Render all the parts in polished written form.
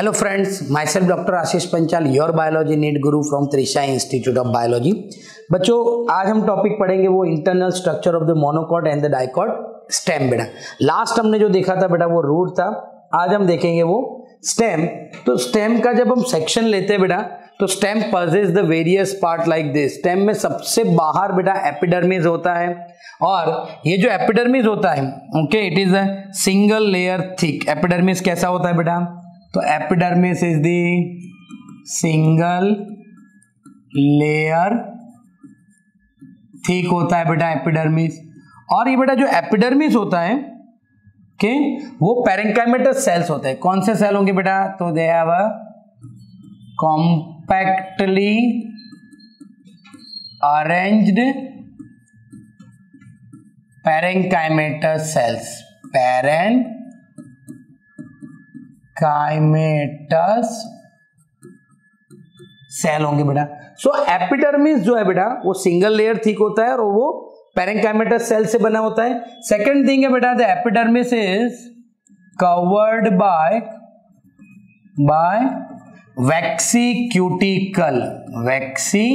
Hello friends, myself Dr. Ashish Panchal, your biology NEET guru from Trisha institute of biology. बच्चों आज हम topic पढ़ेंगे वो internal structure of the monocot and the dicot stem. बेटा last हमने जो देखा था बेटा वो रूट था, आज हम देखेंगे वो स्टेम। तो स्टेम का जब हम सेक्शन लेते हैं बेटा तो stem possess the various part like this. Stem में सबसे बाहर बेटा एपिडर्मिस होता है और ये जो एपिडर्मिस होता है okay it is a single layer thick. Epidermis कैसा होता है बेटा? तो epidermis is the single layer thick होता है बेटा एपिडर्मिस। और ये बेटा जो एपिडर्मिस होता है ओके वो पैरेंकाइमेटस सेल्स होते हैं। कौन से सेल होंगे बेटा? तो they have a compactly arranged parenchymatous cells. Parenchymatous cell होंगे बेटा। सो एपिडर्मिस जो है बेटा वो सिंगल लेयर थिक होता है और वो पैरेंकाइमेटस सेल से बना होता है। सेकंड थिंग है बेटा the epidermis is covered by vaccine cuticle. Vaccine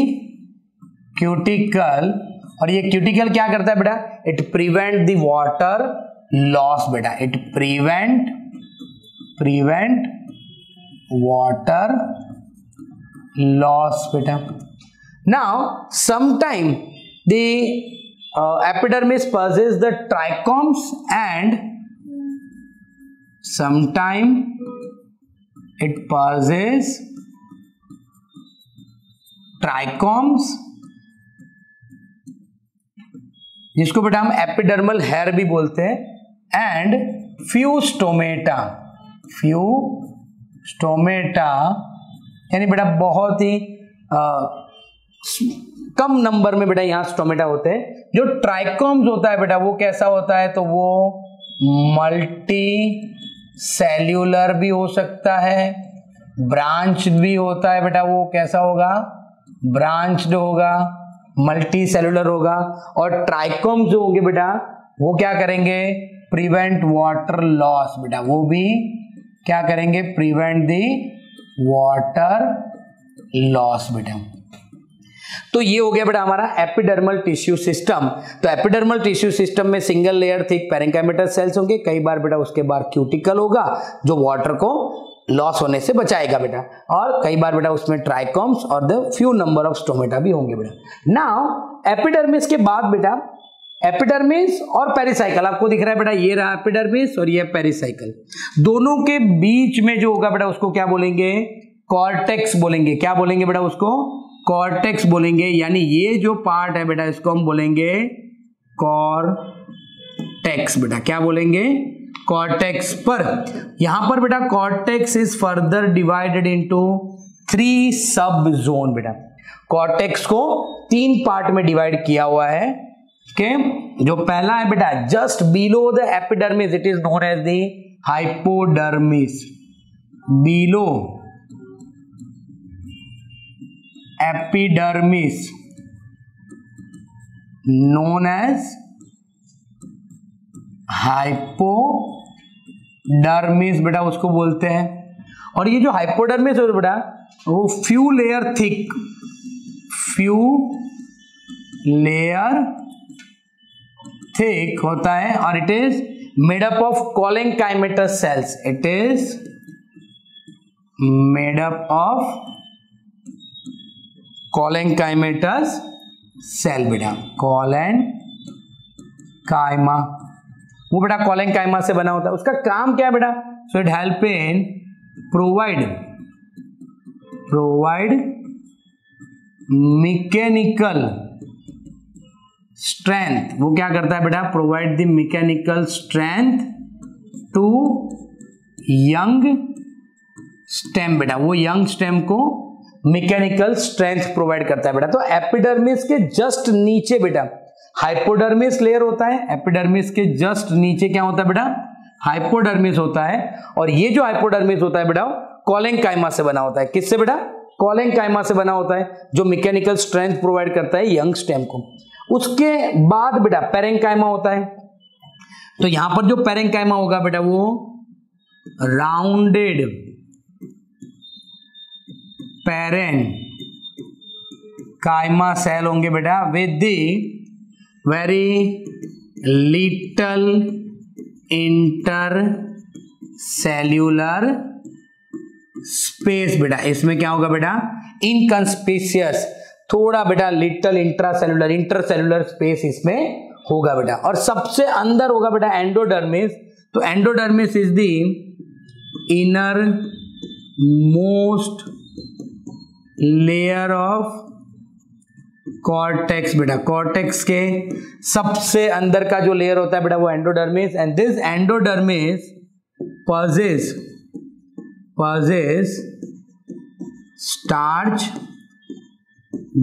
cuticle और ये क्यूटिकल क्या करता है बेटा? It prevent the water loss बेटा। इट प्रिवेंट वाटर लॉस बेटा। Now sometime the epidermis possesses the trichomes and sometime it possesses trichomes जिसको बेटा हम एपिडर्मल हेयर भी बोलते हैं एंड फ्यू स्टोमेटा यानी बेटा बहुत ही कम नंबर में बेटा यहाँ स्टोमेटा होते हैं। जो ट्राइकोम्स होता है बेटा वो कैसा होता है? तो वो मल्टी सेल्यूलर भी हो सकता है, ब्रांच भी होता है बेटा। वो कैसा होगा? ब्रांच्ड होगा, मल्टी सेल्यूलर होगा। और ट्राइकोम्स जो होंगे बेटा वो क्या करेंगे? प्रिवेंट वाटर लॉस बेटा। वो भी क्या करेंगे? प्रिवेंट द वाटर लॉस बेटा। तो ये हो गया बेटा हमारा एपिडर्मल टिश्यू सिस्टम। तो एपिडर्मल टिश्यू सिस्टम में single layer thick parenchymatous cells होंगे, कई बार बेटा उसके बाद क्यूटिकल होगा जो वाटर को लॉस होने से बचाएगा बेटा, और कई बार बेटा उसमें ट्राइकोम्स और the few number of stomata भी होंगे बेटा। नाउ एपिडर्मिस के बाद बेटा एपिडर्मिस और पेरिसाइकल आपको दिख रहा है बेटा, ये रहा एपिडर्मिस और ये पेरिसाइकल। दोनों के बीच में जो होगा बेटा उसको क्या बोलेंगे? कॉर्टेक्स बोलेंगे। क्या बोलेंगे बेटा? उसको कॉर्टेक्स बोलेंगे। यानी ये जो पार्ट है बेटा इसको हम बोलेंगे कॉर्टेक्स बेटा। क्या बोलेंगे? कॉर्टेक्स। पर यहां पर बेटा cortex is further divided into 3 सब जोन बेटा। कॉर्टेक्स को 3 पार्ट में डिवाइड किया हुआ है। ओके जो पहला है बेटा just below the epidermis it is known as the hypodermis. Below epidermis known as hypodermis बेटा उसको बोलते हैं। और ये जो हाइपोडर्मिस है बेटा वो फ्यू लेयर थिक होता है और it is made up of collenchymatous cells. It is made up of collenchymatous cell बेटा। कोलेंकाइमा वो बेटा कोलेंकाइमा से बना होता है। उसका काम क्या है बेटा? So it help in provide mechanical strength. वो क्या करता है बेटा? Provide the mechanical strength to young stem बेटा। वो यंग स्टेम को मैकेनिकल स्ट्रेंथ प्रोवाइड करता है बेटा। तो एपिडर्मिस के जस्ट नीचे बेटा हाइपोडर्मिस लेयर होता है। एपिडर्मिस के जस्ट नीचे क्या होता है बेटा? हाइपोडर्मिस होता है। और ये जो हाइपोडर्मिस होता है बेटा कोलेंकाइमा से बना होता है। किससे बेटा? कोलेंकाइमा से बना होता है जो मैकेनिकल स्ट्रेंथ प्रोवाइड करता है यंग स्टेम को। उसके बाद बेटा पेरेंकाइमा होता है। तो यहां पर जो पेरेंकाइमा होगा बेटा वो राउंडेड पैरेन काइमा सेल होंगे बेटा with the very little inter cellular space. बेटा इसमें क्या होगा बेटा, इनकंस्पिशियस, थोड़ा बेटा लिटल इंटरसेल्यूलर स्पेस इसमें होगा बेटा। और सबसे अंदर होगा बेटा एंडोडर्मिस। तो endodermis is the inner most layer of cortex. बेटा कॉर्टेक्स के सबसे अंदर का जो लेयर होता है बेटा वो endodermis. And this endodermis possess starch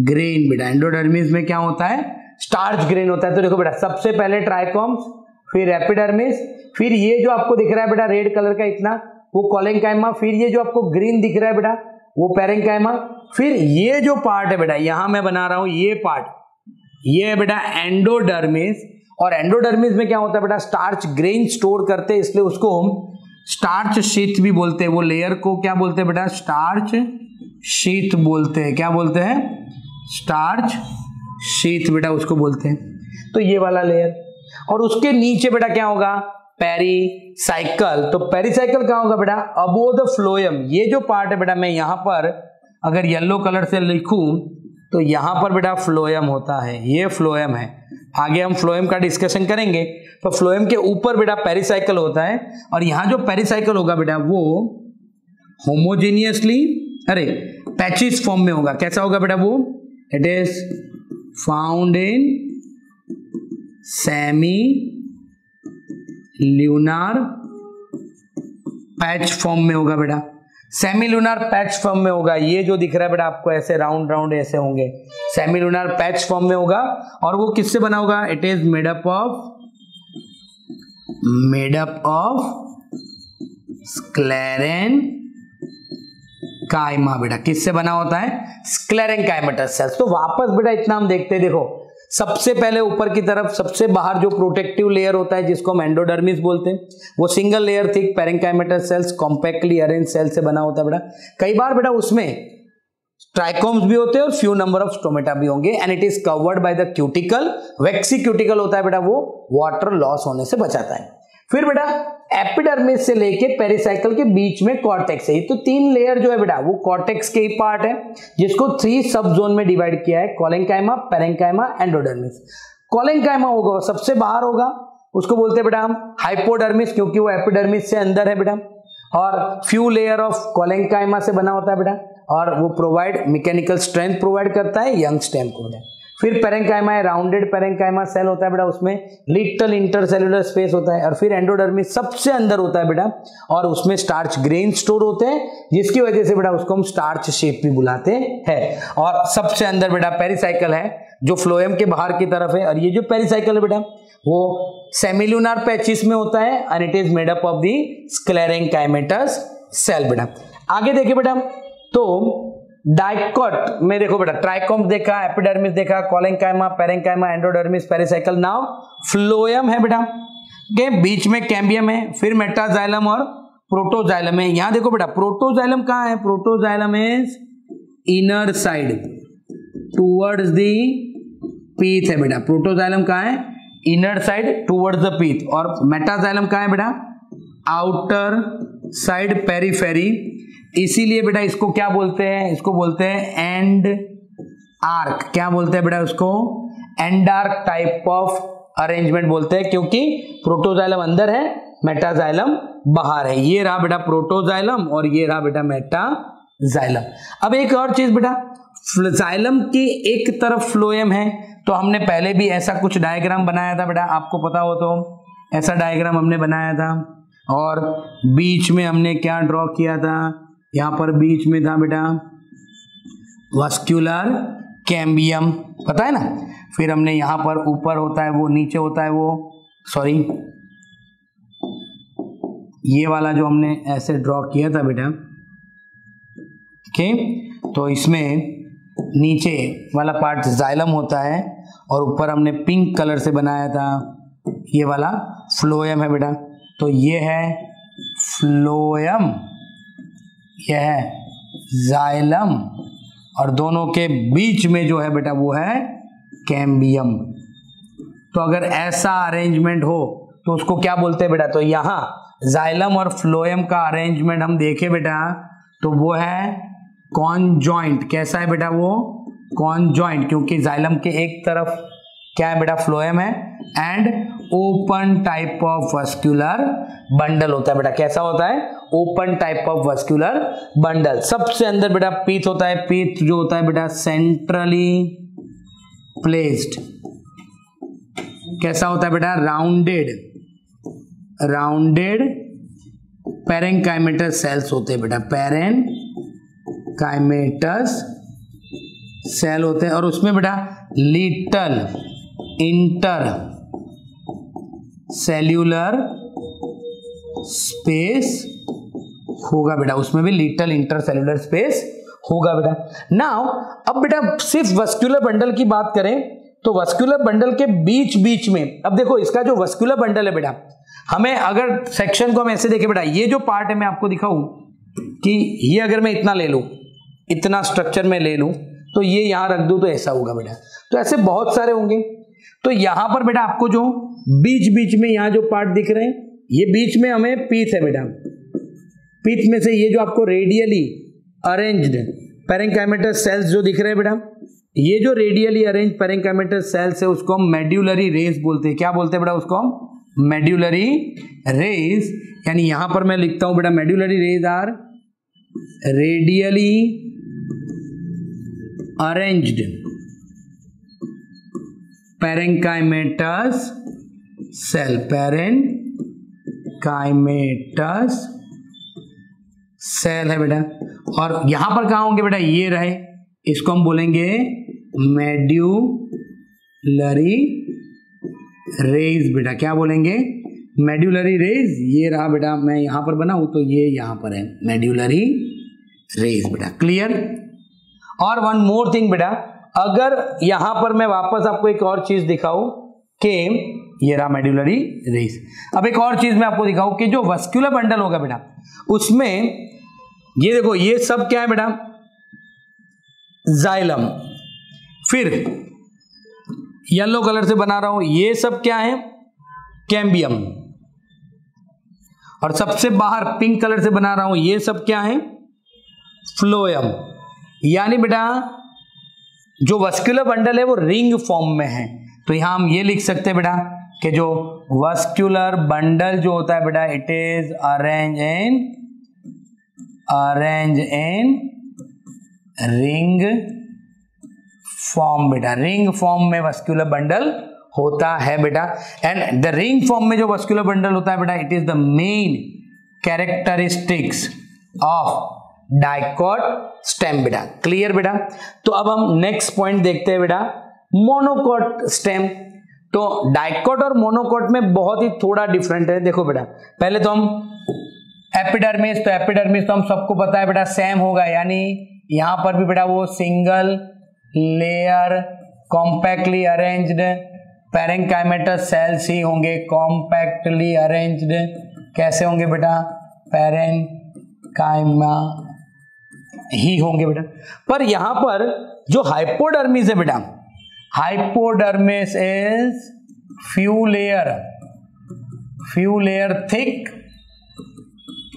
grain. बेटा एंडोडर्मिस में क्या होता है, स्टार्च ग्रेन होता है। तो देखो बेटा सबसे पहले ट्राइकोम्स, फिर एपिडर्मिस, फिर ये जो आपको दिख रहा है बेटा रेड कलर का इतना वो कोलेंकाइमा, फिर ये जो आपको ग्रीन दिख रहा है बेटा वो पेरेंकाइमा, फिर ये जो पार्ट है बेटा यहां मैं बना रहा हूं ये पार्ट, ये है बेटा एंडोडर्मिस। और एंडोडर्मिस में क्या होता है बेटा, स्टार्च ग्रेन स्टोर करते हैं, इसलिए उसको स्टार्च शीथ भी बोलते हैं। वो लेयर को क्या बोलते हैं बेटा, स्टार्च शीथ बोलते हैं। क्या बोलते हैं, स्टार्च शीथ बेटा उसको बोलते हैं। तो ये वाला लेयर, और उसके नीचे बेटा क्या होगा, पेरीसाइकल। तो पेरीसाइकल कहाँ होगा बेटा, अबोव द फ्लोएम। ये जो पार्ट है बेटा मैं यहां पर अगर येलो कलर से लिखूं तो यहां पर बेटा फ्लोएम होता है, ये फ्लोएम है। आगे हम फ्लोएम का डिस्कशन करेंगे। तो फ्लोएम के ऊपर बेटा पेरीसाइकल होता है, और यहां जो पेरीसाइकल होगा बेटा वो होमोजेनियसली पैचिस फॉर्म में होगा। कैसा होगा बेटा वो, it is found in semi lunar patch form में होगा बेटा, सेमी लूनार पैच फॉर्म में होगा। ये जो दिख रहा है बेटा आपको ऐसे राउंड राउंड ऐसे होंगे, सेमी लूनार पैच फॉर्म में होगा। और वो किससे बना होगा, it is made up of sclerenchyma. बेटा किससे बना होता है, स्क्लेरेन काइमेटस सेल्स। तो वापस बेटा इतना हम देखते हैं, देखो सबसे पहले ऊपर की तरफ सबसे बाहर जो प्रोटेक्टिव लेयर होता है जिसको हम एंडोडर्मिस बोलते हैं, वो single layer thick parenchymatous cells compactly arrange cell से बना होता है बेटा। कई बार बेटा उसमें ट्राइकोम्स भी होते हैं और फ्यू नंबर ऑफ स्टोमेटा भी होंगे। And it is covered by the cuticle, vaccine cuticle होता है बेटा, वो वाटर लॉस होने से बचाता है। फिर बेटा एपिडर्मिस से लेके पेरिसाइकल के बीच में कॉर्टेक्स है। तो तीन लेयर जो है बेटा वो कॉर्टेक्स के ही पार्ट है, जिसको 3 सब जोन में डिवाइड किया है, कोलेंकाइमा, पेरेंकाइमा, एंडोडर्मिस। कोलेंकाइमा होगा सबसे बाहर होगा, उसको बोलते हैं बेटा हम हाइपोडर्मिस, क्योंकि वो एपिडर्मिस से अंदर है बेटा। और फ्यू लेयर ऑफ कोलेंकाइमा से बना होता है बेटा, और वो प्रोवाइड मैकेनिकल स्ट्रेंथ प्रोवाइड करता है यंग स्टेम को बेटा। फिर पेरेंकाइमा है, राउंडेड पेरेंकाइमा सेल होता है बेटा, उसमें लिटल इंटरसेल्युलर स्पेस होता है। और फिर एंडोडर्मिस सबसे अंदर होता है बेटा, और उसमें स्टार्च ग्रेन स्टोर होते हैं, जिसकी वजह से बेटा उसको हम स्टार्च शेप भी बुलाते हैं। और सबसे अंदर बेटा पेरिसाइकल है जो फ्लोएम के बाहर की तरफ है। और ये जो पेरिसाइकल है बेटा वो सेमिलुनार पैचिस में होता है, and it is made up of the sclerenchymatous cell बेटा। आगे देखिए बेटा, तो डाइकोट में देखो बेटा ट्राइकोम देखा, एपिडर्मिस देखा, collenchyma, parenchyma, endodermis, pericycle. Now phloem है बेटा के बीच में कैम्बियम है, फिर मेटाजाइलम और प्रोटोजाइलम है। यहां देखो बेटा प्रोटोजाइलम कहां है, protoxylem is inner side towards the pith है बेटा। प्रोटोजाइलम कहां है, inner side towards the pith. और मेटाजाइलम कहां है बेटा, आउटर साइड पेरिफेरी। इसीलिए बेटा इसको क्या बोलते हैं, इसको बोलते हैं एंड आर्क। क्या बोलते हैं बेटा उसको, and arc type of arrangement बोलते हैं, क्योंकि प्रोटोजाइलम अंदर है, मेटाजाइलम बाहर है। ये रहा बेटा प्रोटोजाइलम और ये रहा बेटा मेटाजाइलम। अब एक और चीज बेटा, जाइलम की एक तरफ फ्लोएम है, तो हमने पहले भी ऐसा कुछ डायग्राम बनाया था बेटा, आपको पता हो तो ऐसा डायग्राम हमने बनाया था। और बीच में हमने क्या ड्रॉ किया था, यहां पर बीच में था बेटा वास्कुलर कैम्बियम, पता है ना। फिर हमने यहां पर ऊपर होता है वो, नीचे होता है वो, सॉरी ये वाला जो हमने ऐसे ड्रॉ किया था बेटा, ओके। तो इसमें नीचे वाला पार्ट जाइलम होता है और ऊपर हमने पिंक कलर से बनाया था, ये वाला फ्लोएम है बेटा। तो ये है फ्लोएम, यह है जाइलम, और दोनों के बीच में जो है बेटा वो है कैम्बियम। तो अगर ऐसा अरेंजमेंट हो तो उसको क्या बोलते हैं बेटा? तो यहां जाइलम और फ्लोएम का अरेंजमेंट हम देखें बेटा तो वो है कॉन्जॉइंट। कैसा है बेटा? वो कॉन्जॉइंट, क्योंकि जाइलम के एक तरफ क्या है बेटा? फ्लोएम है, and open type of vascular bundle होता है बेटा। कैसा होता है? Open type of vascular bundle. सबसे अंदर बेटा पीथ होता है। पीथ जो होता है बेटा सेंट्रली प्लेस्ड। कैसा होता है बेटा? राउंडेड, राउंडेड पैरेंकाइमेटस सेल्स होते हैं बेटा। पैरेंकाइमेटस सेल होते हैं, और उसमें बेटा लिटल इंटर सेल्यूलर स्पेस होगा बेटा। उसमें भी लिटल इंटर सेल्यूलर स्पेस होगा बेटा। नाउ अब बेटा सिर्फ वस्कुलर बंडल की बात करें तो वस्कुलर बंडल के बीच बीच में, अब देखो इसका जो वस्कुलर बंडल है बेटा, हमें अगर सेक्शन को हम ऐसे देखें बेटा, ये जो पार्ट है मैं आपको दिखाऊं कि ये अगर मैं इतना ले लूं, इतना स्ट्रक्चर में ले लूं, तो ये यहां रख दूं तो ऐसा होगा बेटा। तो ऐसे बहुत सारे होंगे। तो यहां पर बेटा आपको जो बीच बीच में यहां जो पार्ट दिख रहे हैं, ये बीच में हमें पीथ है बेटा। पीथ में से ये जो आपको रेडियली अरेंज्ड पैरेंकाइमेटस सेल्स जो दिख रहे हैं बेटा, ये जो रेडियली अरेंज पैरेंकाइमेटस सेल्स है उसको हम मेड्यूलरी रेस बोलते हैं। क्या बोलते हैं बेटा? उसको हम मेड्यूलरी रेस, यानी यहां पर मैं लिखता हूं बेटा medullary rays are radially arranged parenchymatous cell. Parenchymatous cell है बेटा। और यहां पर कहां होंगे बेटा? ये रहे, इसको हम बोलेंगे मेड्यूलरी रेज बेटा। क्या बोलेंगे? Medullary rays. ये रहा बेटा, मैं यहां पर बनाऊं तो ये यहां पर है मेड्यूलरी रेज बेटा। क्लियर? और वन मोर थिंग बेटा, अगर यहां पर मैं वापस आपको एक और चीज दिखाऊं कि ये रहा मेड्यूलरी रेस। अब एक और चीज मैं आपको दिखाऊं कि जो वस्कुलर बंडल होगा बेटा, उसमें ये देखो ये सब क्या है बेटा? जाइलम। फिर येलो कलर से बना रहा हूं, ये सब क्या है? कैम्बियम। और सबसे बाहर पिंक कलर से बना रहा हूं, ये सब क्या है? फ्लोएम। यानी बेटा जो वस्कुलर बंडल है वो रिंग फॉर्म में है। तो यहां हम ये लिख सकते हैं बेटा कि जो वस्कुलर बंडल जो होता है बेटा, it is arrange in ring form बेटा। रिंग फॉर्म में वस्कुलर बंडल होता है बेटा। एंड द रिंग फॉर्म में जो वस्कुलर बंडल होता है बेटा, it is the main characteristics of dicot stem बेटा। क्लियर बेटा? तो अब हम नेक्स्ट पॉइंट देखते हैं बेटा, मोनोकॉट स्टेम। तो डाइकॉट और मोनोकॉट में बहुत ही थोड़ा डिफरेंट है। देखो बेटा, पहले तो हम एपिडर्मिस, तो एपिडर्मिस तो हम सबको पता है बेटा सेम होगा, यानी यहां पर भी बेटा वो single layer compactly arranged parenchymatous cells ही होंगे। कॉम्पैक्टली अरेंज्ड कैसे होंगे बेटा? पैरेंकाइमा ही होंगे बेटा। पर यहां पर जो हाइपोडर्मिस है बेटा, hypodermis is few layer thick.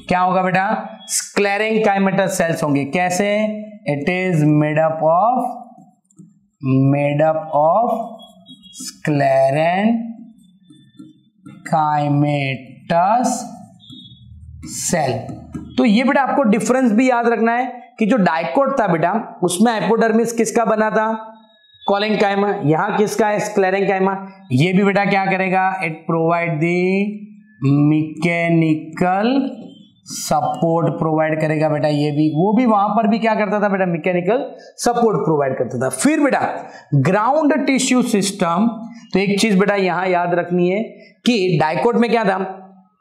क्या होगा बेटा? स्क्लेरेंकाइमेटस सेल्स होंगे। कैसे? It is made up of sclerenchymatous cell. तो ये बेटा आपको डिफरेंस भी याद रखना है कि जो डाइकॉट था बेटा, उसमें हाइपोडर्मिस किसका बना था? कोलेंकाइमा। यहां किसका है? स्क्लेरेंकाइमा। ये भी बेटा क्या करेगा? It provide the mechanical support provide करेगा बेटा। ये भी, वो भी वहां पर भी क्या करता था बेटा? मैकेनिकल सपोर्ट प्रोवाइड करता था। फिर बेटा ग्राउंड टिश्यू सिस्टम। तो एक चीज बेटा यहां याद रखनी है कि डाइकॉट में क्या था?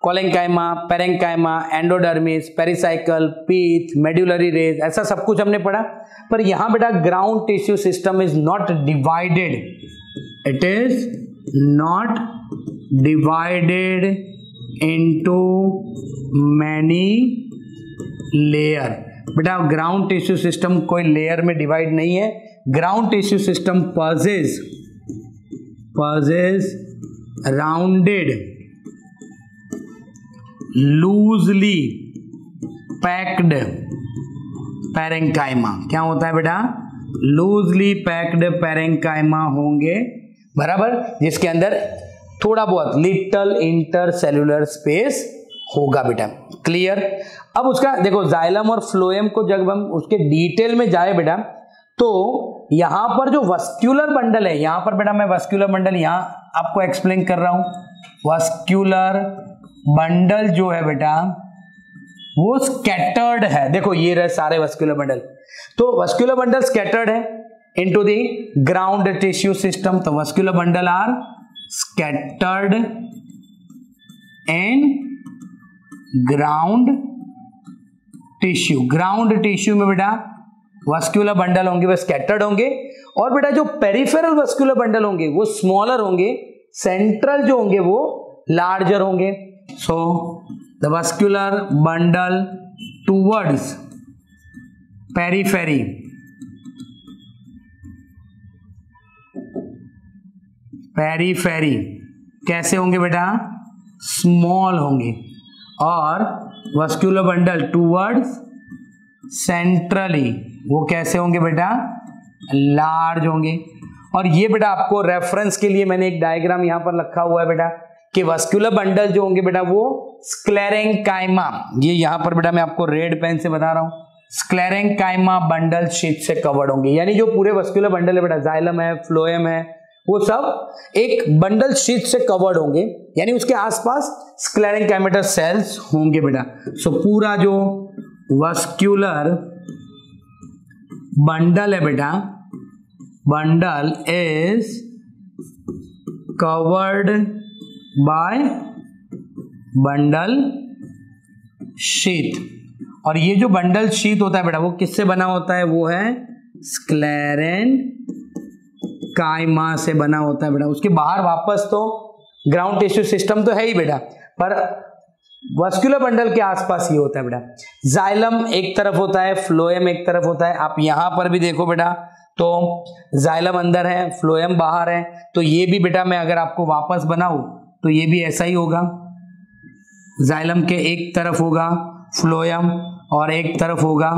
Collenchyma, parenchyma, endodermis, pericycle, pith, medullary rays, ऐसा सब कुछ हमने पढ़ा। पर यहां बेटा ground tissue system is not divided, it is not divided into many layer. बेटा ग्राउंड टिश्यू सिस्टम कोई लेयर में डिवाइड नहीं है, ground tissue system possess rounded loosely packed parenchyma. क्या होता है बेटा? लूजली पैक्ड पैरेंकाइमा होंगे, बराबर, जिसके अंदर थोड़ा बहुत लिटल इंटरसेल्युलर स्पेस होगा बेटा। क्लियर? अब उसका देखो जाइलम और फ्लोएम को जब हम उसके डिटेल में जाए बेटा, तो यहां पर जो वस्क्यूलर बंडल है, यहां पर बेटा मैं वस्क्यूलर बंडल यहां आपको एक्सप्लेन कर रहा हूं। वस्क्यूलर बंडल जो है बेटा वो स्कैटर्ड है। देखो ये रहे सारे वस्क्यूलर बंडल, तो वस्क्यूलर बंडल स्कैटर्ड है into the ground tissue system. तो vascular bundle are scattered in ground tissue. Ground tissue में बेटा वस्क्यूलर बंडल होंगे वो स्कैटर्ड होंगे, और बेटा जो पेरिफेरल वस्क्यूलर बंडल होंगे वो स्मॉलर होंगे, सेंट्रल जो होंगे वो लार्जर होंगे। So the vascular bundle towards periphery कैसे होंगे बेटा? स्मॉल होंगे, और वस्क्यूलर बंडल टूवर्ड्स सेंट्रली वो कैसे होंगे बेटा? लार्ज होंगे। और ये बेटा आपको रेफरेंस के लिए मैंने एक डायग्राम यहां पर रखा हुआ है बेटा कि वस्क्यूलर बंडल जो होंगे बेटा वो स्क्लेरेंकाइमा, ये यहां पर बेटा मैं आपको रेड पेन से बता रहा हूं, स्क्लेरेंकाइमा बंडल शीट से कवर्ड होंगे। यानी जो पूरे वस्क्यूलर बंडल है बेटा, जाइलम है, फ्लोएम है, वो सब एक बंडल शीट से कवर्ड होंगे, यानी उसके आसपास स्क्लेरेंकाइमेटर सेल्स होंगे बेटा। सो पूरा जो वस्क्यूलर बंडल है बेटा, bundle is covered by bundle sheath. और ये जो बंडल शीट होता है बेटा वो किससे बना होता है? वो है स्क्लेरेंकाइमा से बना होता है बेटा। उसके बाहर वापस तो ग्राउंड टिश्यू सिस्टम तो है ही बेटा, पर वस्क्यूलर बंडल के आसपास ये होता है बेटा। जाइलम एक तरफ होता है, फ्लोएम एक तरफ होता है। आप यहां पर भी देखो बेटा, तो जाइलम अंदर है, फ्लोएम बाहर है, तो ये भी बेटा मैं अगर आपको वापस बनाऊं तो ये भी ऐसा ही होगा। जाइलम के एक तरफ होगा फ्लोएम और एक तरफ होगा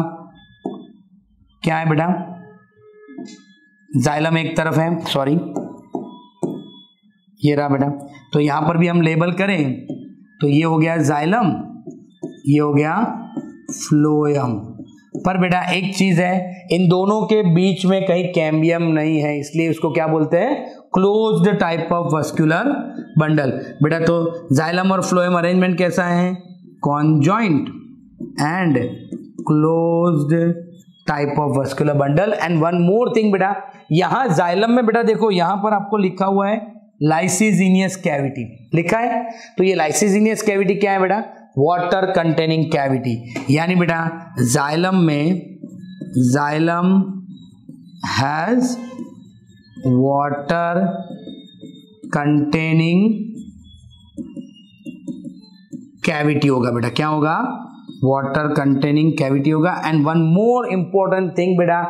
क्या है बेटा? जाइलम एक तरफ है, सॉरी ये रहा बेटा। तो यहां पर भी हम लेबल करें तो ये हो गया जाइलम, ये हो गया फ्लोएम। पर बेटा एक चीज है, इन दोनों के बीच में कहीं कैम्बियम नहीं है, इसलिए उसको क्या बोलते हैं? Closed type of vascular bundle बेटा। तो जाइलम और फ्लोएम अरेंजमेंट कैसा है? Conjoint and closed type of vascular bundle. And one more thing बेटा, यहां जाइलम में बेटा देखो यहां पर आपको लिखा हुआ है लाइसिजीनियस कैविटी लिखा है। तो ये लाइसिजीनियस कैविटी क्या है बेटा? Water containing cavity. यानी बेटा xylem has water containing cavity होगा बेटा। क्या होगा? वाटर कंटेनिंग कैविटी होगा। And one more important thing बेटा,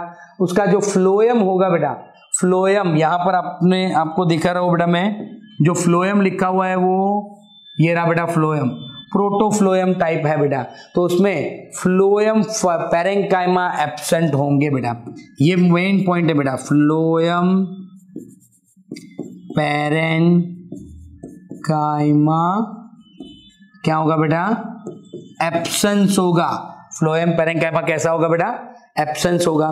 उसका जो फ्लोएम होगा बेटा, फ्लोएम यहां पर आपको दिखा रहा हूं बेटा, मैं जो फ्लोएम लिखा हुआ है वो ये रहा बेटा, फ्लोएम प्रोटोफ्लोएम टाइप है बेटा। तो उसमें फ्लोएम पैरेंकाइमा एब्सेंट होंगे बेटा। ये मेन पॉइंट है बेटा, फ्लोएम पैरेंकाइमा क्या होगा बेटा? एब्सेंस होगा। फ्लोएम पैरेंकाइमा कैसा होगा बेटा? एब्सेंस होगा।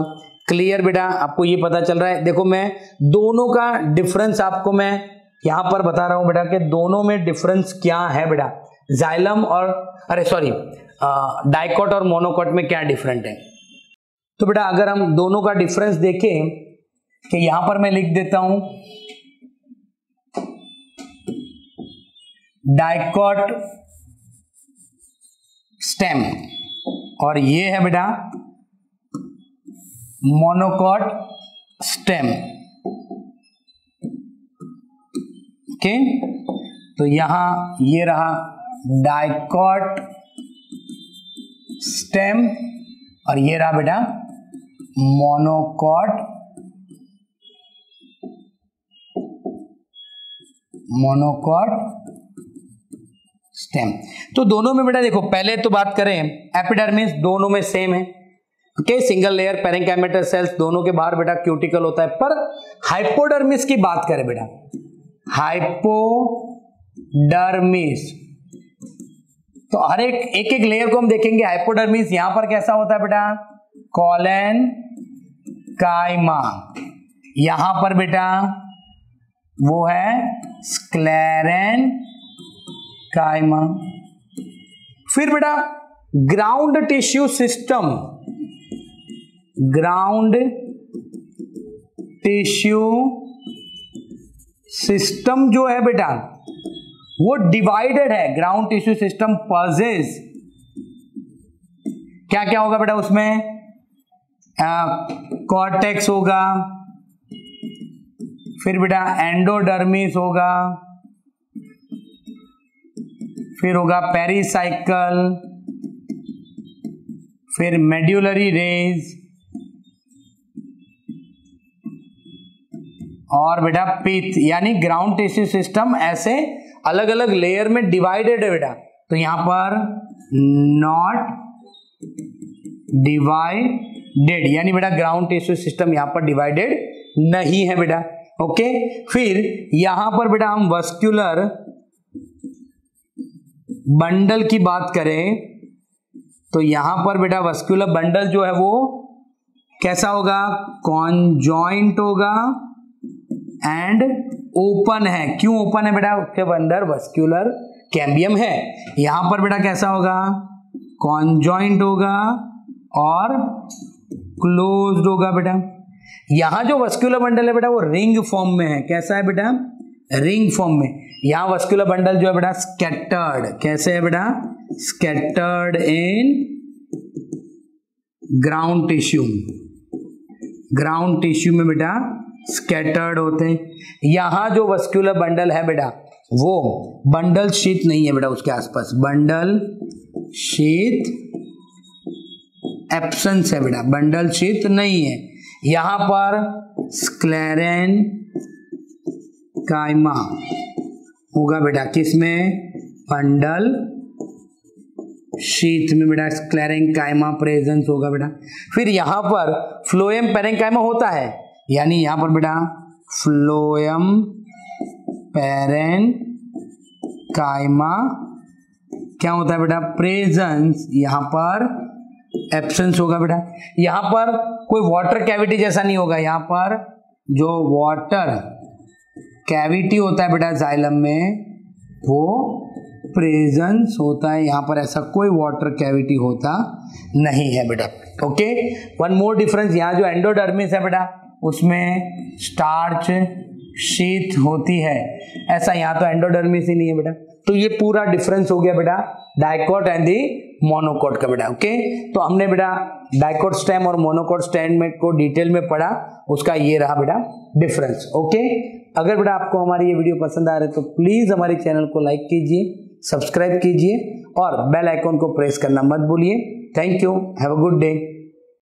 क्लियर बेटा? आपको ये पता चल रहा है? देखो मैं दोनों का डिफरेंस आपको मैं यहां पर बता रहा हूं बेटा कि दोनों में डिफरेंस क्या है बेटा। जाइलम और डाइकॉट और मोनोकॉट में क्या डिफरेंट है? तो बेटा अगर हम दोनों का डिफरेंस देखें कि यहां पर मैं लिख देता हूं डाइकॉट स्टेम, और ये है बेटा मोनोकॉट स्टेम। ओके, तो यहां ये रहा डाइकॉट स्टेम और ये रहा बेटा मोनोकॉट स्टेम। तो दोनों में बेटा देखो, पहले तो बात करें एपिडर्मिस, दोनों में सेम है। ओके, सिंगल लेयर पेरेंकाइमेटर सेल्स, दोनों के बाहर बेटा क्यूटिकल होता है। पर हाइपोडर्मिस की बात करें बेटा, हाइपोडर्मिस, तो हर एक लेयर को हम देखेंगे। हाइपोडर्मिस यहां पर कैसा होता है बेटा, कॉलन काइमा, यहां पर बेटा वो है स्क्लेरेन काइमा। फिर बेटा ground tissue system, ground tissue system जो है बेटा वो डिवाइडेड है। ग्राउंड टिश्यू सिस्टम पजेस क्या क्या होगा बेटा उसमें, कॉर्टेक्स होगा, फिर बेटा एंडोडर्मिस होगा, फिर होगा पेरिसाइकल, फिर मेड्यूलरी रेज और बेटा पिथ। यानी ग्राउंड टिश्यू सिस्टम ऐसे अलग अलग लेयर में डिवाइडेड है बेटा। तो यहां पर नॉट डिवाइडेड, यानी बेटा ग्राउंड टिश्यू सिस्टम यहां पर डिवाइडेड नहीं है बेटा। ओके, फिर यहां पर बेटा हम वस्कुलर बंडल की बात करें तो यहां पर बेटा वस्कुलर बंडल जो है वो कैसा होगा, कॉन्जॉइंट होगा एंड ओपन है। क्यों ओपन है बेटा, उसके अंदर वस्कुलर कैम्बियम है। यहां पर बेटा कैसा होगा, कॉन्जॉइंट होगा और क्लोज्ड होगा बेटा। यहां जो वस्कुलर बंडल है बेटा वो रिंग फॉर्म में है। कैसा है बेटा, रिंग फॉर्म में। यहां वस्कुलर बंडल जो है बेटा स्कैटर्ड, कैसे है बेटा, scattered in ground tissue, ground tissue में बेटा स्कैटर्ड होते हैं। यहां जो वस्कुलर बंडल है बेटा वो बंडल शीथ नहीं है बेटा, उसके आसपास बंडल शीथ एब्सेंस है बेटा, बंडल शीथ नहीं है। यहां पर स्क्लेरेन काइमा होगा बेटा, किसमें, बंडल शीथ में बेटा स्क्लेरेन काइमा प्रेजेंस होगा बेटा। फिर यहां पर फ्लोएम पेरेंकाइमा होता है, यानी यहां पर बेटा फ्लोएम पेरेंकाइमा क्या होता है बेटा, प्रेजेंस, यहां पर एब्सेंस होगा बेटा। यहां पर कोई वाटर कैविटी जैसा नहीं होगा, यहां पर जो वाटर कैविटी होता है बेटा जाइलम में वो प्रेजेंस होता है, यहां पर ऐसा कोई वाटर कैविटी होता नहीं है बेटा। ओके, वन मोर डिफरेंस, यहां जो एंडोडर्मिस है बेटा उसमें स्टार्च शीथ होती है, ऐसा यहां तो एंडोडर्मिस ही नहीं है बेटा। तो ये पूरा डिफरेंस हो गया बेटा डाइकोट एंड दी मोनोकोट का बेटा। ओके, तो हमने बेटा डाइकोट स्टेम और मोनोकोट स्टेम में को डिटेल में पढ़ा, उसका ये रहा बेटा डिफरेंस। ओके, अगर बेटा आपको हमारी ये वीडियो पसंद आ रहा है तो प्लीज हमारे चैनल को लाइक कीजिए, सब्सक्राइब कीजिए और बेल आइकॉन को प्रेस करना मत भूलिए। Thank you, have a good day.